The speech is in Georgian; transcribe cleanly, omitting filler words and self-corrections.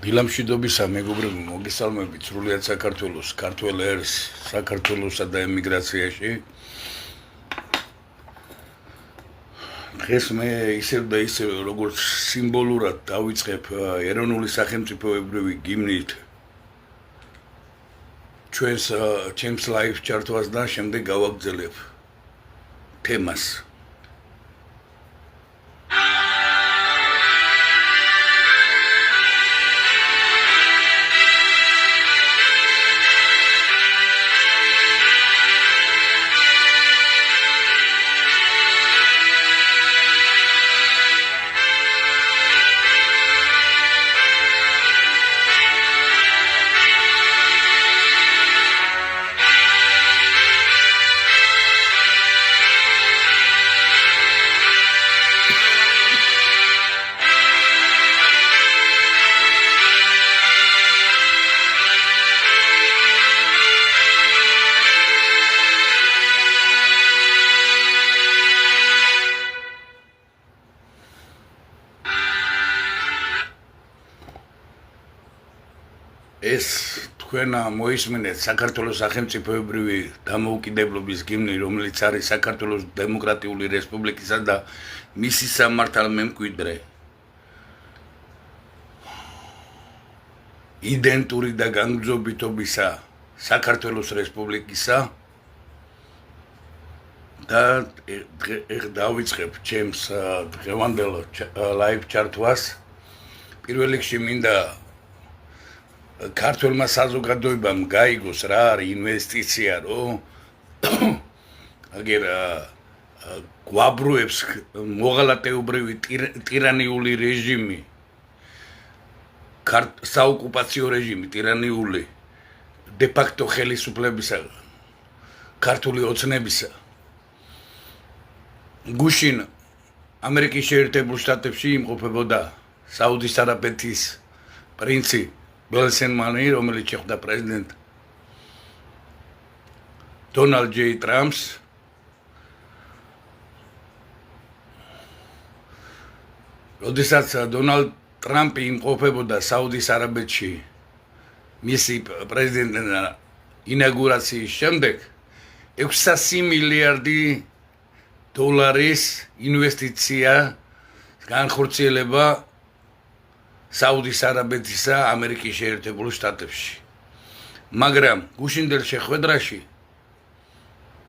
დილამშვიდობისა მეგობრებო, მოგესალმებით სრულიად საქართველოს, ქართველ ერს, საქართველოსა და ემიგრაციაში. დღეს მე ისევ და ისევ როგორც სიმბოლურად დავიწყებ ეროვნული სახელმწიფოებრივი გიმნით ჩემს ლაივ ჩართვას და შემდეგ გავაგრძელებ თემას. ეს თქვენ მოისმინეთ საქართველოს სახელმწიფოებრივი დამოუკიდებლობის გიმნი, რომელიც არის საქართველოს დემოკრატიული რესპუბლიკისა და მისი სამართალმემკვიდრე, იდენტური და განგრძობიტობისა საქართველოს რესპუბლიკისა და დავიწყებ ჩემს დღევანდელ ლაივ ჩართვას. პირველ რიგში მინდა ქართველმა საზოგადოებამ გაიგოს რა არის ინვესტიცია, რომ აგერ გვაბრუებს მოღალატეობრივი ტირანიული რეჟიმი, საოკუპაციო რეჟიმი, ტირანიული დე-ფაქტო ხელისუფლებისა, ქართული ოცნებისა. გუშინ ამერიკის შეერთებულ შტატებში იმყოფებოდა საუდის არაბეთის პრინცი ბელსენმანი, რომელიც შეხვდა პრეზიდენტ დონალდ ჯეი ტრამპს. როდესაც დონალდ ტრამპი იმყოფებოდა საუდის არაბეთში მისი პრეზიდენტის ინაგურაციის შემდეგ, 600 მილიარდი დოლარის ინვესტიცია განხორციელება საუდის არაბეთისა ამერიკის შეერთებულ შტატებში. მაგრამ გუშინდელ შეხვედრაში